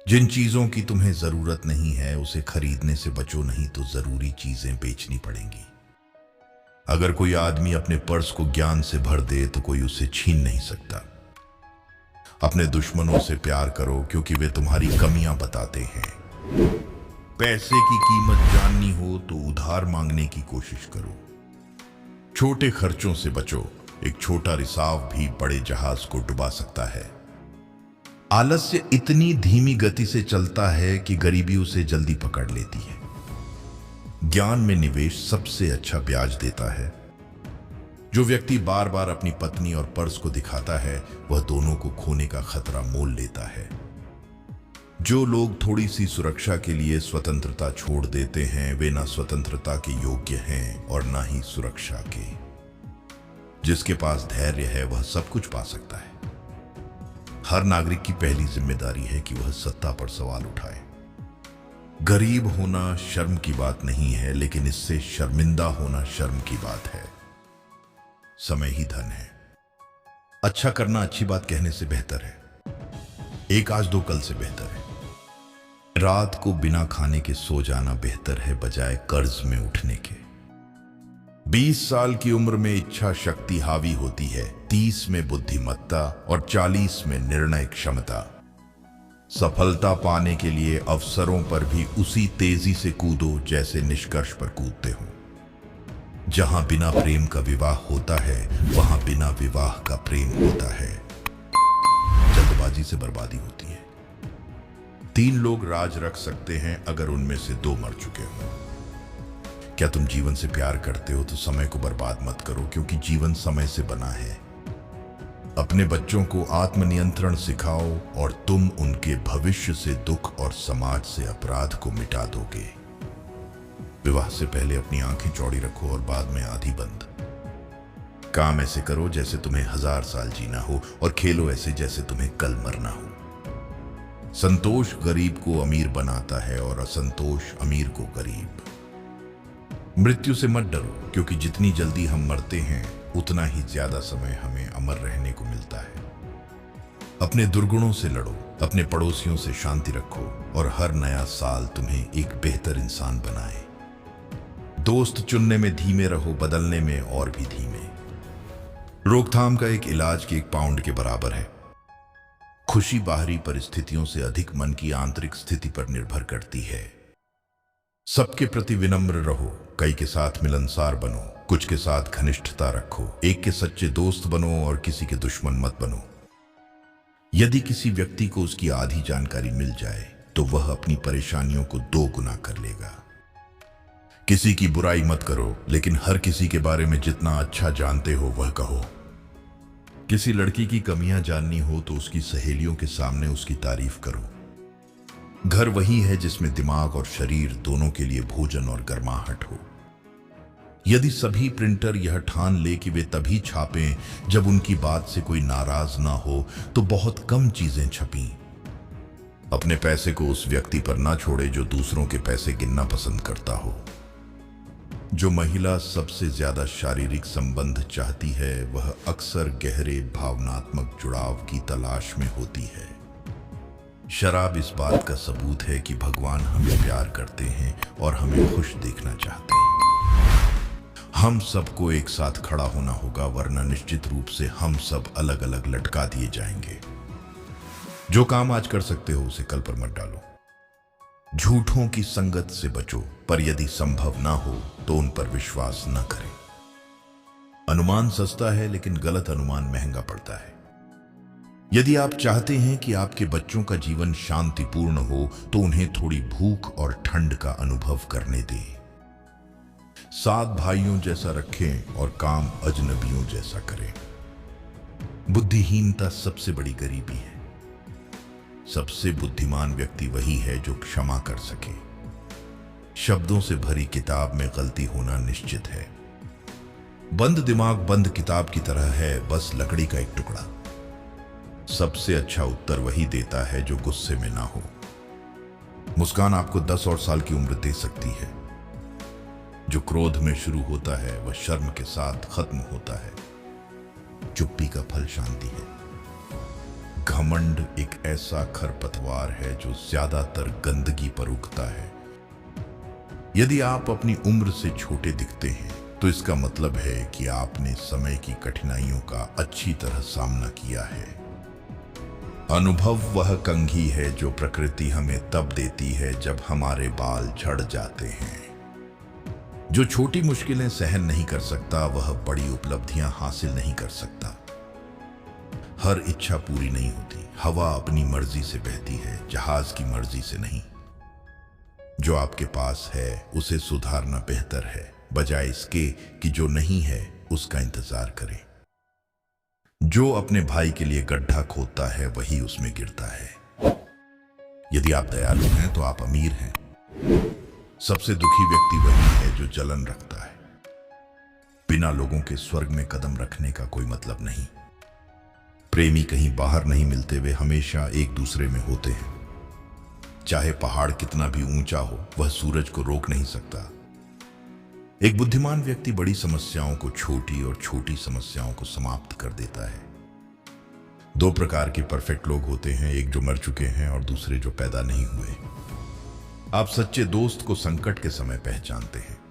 जिन चीजों की तुम्हें जरूरत नहीं है उसे खरीदने से बचो, नहीं तो जरूरी चीजें बेचनी पड़ेंगी। अगर कोई आदमी अपने पर्स को ज्ञान से भर दे तो कोई उसे छीन नहीं सकता। अपने दुश्मनों से प्यार करो क्योंकि वे तुम्हारी कमियां बताते हैं। पैसे की कीमत जाननी हो तो उधार मांगने की कोशिश करो। छोटे खर्चों से बचो, एक छोटा रिसाव भी बड़े जहाज को डुबा सकता है। आलस्य इतनी धीमी गति से चलता है कि गरीबी उसे जल्दी पकड़ लेती है। ज्ञान में निवेश सबसे अच्छा ब्याज देता है। जो व्यक्ति बार बार अपनी पत्नी और पर्स को दिखाता है वह दोनों को खोने का खतरा मोल लेता है। जो लोग थोड़ी सी सुरक्षा के लिए स्वतंत्रता छोड़ देते हैं वे ना स्वतंत्रता के योग्य हैं और ना ही सुरक्षा के। जिसके पास धैर्य है वह सब कुछ पा सकता है। हर नागरिक की पहली जिम्मेदारी है कि वह सत्ता पर सवाल उठाए। गरीब होना शर्म की बात नहीं है, लेकिन इससे शर्मिंदा होना शर्म की बात है। समय ही धन है। अच्छा करना अच्छी बात कहने से बेहतर है। एक आज दो कल से बेहतर है। रात को बिना खाने के सो जाना बेहतर है बजाय कर्ज में उठने के। 20 साल की उम्र में इच्छा शक्ति हावी होती है, 30 में बुद्धिमत्ता और 40 में निर्णय क्षमता। सफलता पाने के लिए अवसरों पर भी उसी तेजी से कूदो जैसे निष्कर्ष पर कूदते हो। जहां बिना प्रेम का विवाह होता है वहां बिना विवाह का प्रेम होता है। जल्दबाजी से बर्बादी होती है। 3 लोग राज रख सकते हैं अगर उनमें से 2 मर चुके हों। क्या तुम जीवन से प्यार करते हो तो समय को बर्बाद मत करो, क्योंकि जीवन समय से बना है। अपने बच्चों को आत्मनियंत्रण सिखाओ और तुम उनके भविष्य से दुख और समाज से अपराध को मिटा दोगे। विवाह से पहले अपनी आंखें चौड़ी रखो और बाद में आधी बंद। काम ऐसे करो जैसे तुम्हें 1000 साल जीना हो और खेलो ऐसे जैसे तुम्हें कल मरना हो। संतोष गरीब को अमीर बनाता है और असंतोष अमीर को गरीब। मृत्यु से मत डरो, क्योंकि जितनी जल्दी हम मरते हैं उतना ही ज्यादा समय हमें अमर रहने को मिलता है। अपने दुर्गुणों से लड़ो, अपने पड़ोसियों से शांति रखो और हर नया साल तुम्हें एक बेहतर इंसान बनाए। दोस्त चुनने में धीमे रहो, बदलने में और भी धीमे। रोकथाम का एक इलाज के 1 पाउंड के बराबर है। खुशी बाहरी परिस्थितियों से अधिक मन की आंतरिक स्थिति पर निर्भर करती है। सबके प्रति विनम्र रहो, कई के साथ मिलनसार बनो, कुछ के साथ घनिष्ठता रखो, एक के सच्चे दोस्त बनो और किसी के दुश्मन मत बनो। यदि किसी व्यक्ति को उसकी आधी जानकारी मिल जाए तो वह अपनी परेशानियों को 2 गुना कर लेगा। किसी की बुराई मत करो, लेकिन हर किसी के बारे में जितना अच्छा जानते हो वह कहो। किसी लड़की की कमियां जाननी हो तो उसकी सहेलियों के सामने उसकी तारीफ करो। घर वही है जिसमें दिमाग और शरीर दोनों के लिए भोजन और गर्माहट हो। यदि सभी प्रिंटर यह ठान ले कि वे तभी छापें जब उनकी बात से कोई नाराज ना हो तो बहुत कम चीजें छपीं। अपने पैसे को उस व्यक्ति पर ना छोड़े जो दूसरों के पैसे गिनना पसंद करता हो। जो महिला सबसे ज्यादा शारीरिक संबंध चाहती है वह अक्सर गहरे भावनात्मक जुड़ाव की तलाश में होती है। शराब इस बात का सबूत है कि भगवान हमें प्यार करते हैं और हमें खुश देखना चाहते हैं। हम सबको एक साथ खड़ा होना होगा, वरना निश्चित रूप से हम सब अलग अलग लटका दिए जाएंगे। जो काम आज कर सकते हो उसे कल पर मत डालो। झूठों की संगत से बचो, पर यदि संभव ना हो तो उन पर विश्वास न करें। अनुमान सस्ता है लेकिन गलत अनुमान महंगा पड़ता है। यदि आप चाहते हैं कि आपके बच्चों का जीवन शांतिपूर्ण हो तो उन्हें थोड़ी भूख और ठंड का अनुभव करने दें। 7 भाइयों जैसा रखें और काम अजनबियों जैसा करें। बुद्धिहीनता सबसे बड़ी गरीबी है। सबसे बुद्धिमान व्यक्ति वही है जो क्षमा कर सके। शब्दों से भरी किताब में गलती होना निश्चित है। बंद दिमाग बंद किताब की तरह है, बस लकड़ी का एक टुकड़ा। सबसे अच्छा उत्तर वही देता है जो गुस्से में ना हो। मुस्कान आपको 10 और साल की उम्र दे सकती है। जो क्रोध में शुरू होता है वह शर्म के साथ खत्म होता है। चुप्पी का फल शांति है। घमंड एक ऐसा खरपतवार है जो ज्यादातर गंदगी पर उगता है। यदि आप अपनी उम्र से छोटे दिखते हैं तो इसका मतलब है कि आपने समय की कठिनाइयों का अच्छी तरह सामना किया है। अनुभव वह कंघी है जो प्रकृति हमें तब देती है जब हमारे बाल झड़ जाते हैं। जो छोटी मुश्किलें सहन नहीं कर सकता वह बड़ी उपलब्धियां हासिल नहीं कर सकता। हर इच्छा पूरी नहीं होती। हवा अपनी मर्जी से बहती है, जहाज की मर्जी से नहीं। जो आपके पास है उसे सुधारना बेहतर है, बजाय इसके कि जो नहीं है उसका इंतजार करें। जो अपने भाई के लिए गड्ढा खोदता है वही उसमें गिरता है। यदि आप दयालु हैं तो आप अमीर हैं। सबसे दुखी व्यक्ति वही है जो जलन रखता है। बिना लोगों के स्वर्ग में कदम रखने का कोई मतलब नहीं। प्रेमी कहीं बाहर नहीं मिलते, वे हमेशा एक दूसरे में होते हैं। चाहे पहाड़ कितना भी ऊंचा हो, वह सूरज को रोक नहीं सकता। एक बुद्धिमान व्यक्ति बड़ी समस्याओं को छोटी और छोटी समस्याओं को समाप्त कर देता है। दो प्रकार के परफेक्ट लोग होते हैं, एक जो मर चुके हैं और दूसरे जो पैदा नहीं हुए। आप सच्चे दोस्त को संकट के समय पहचानते हैं।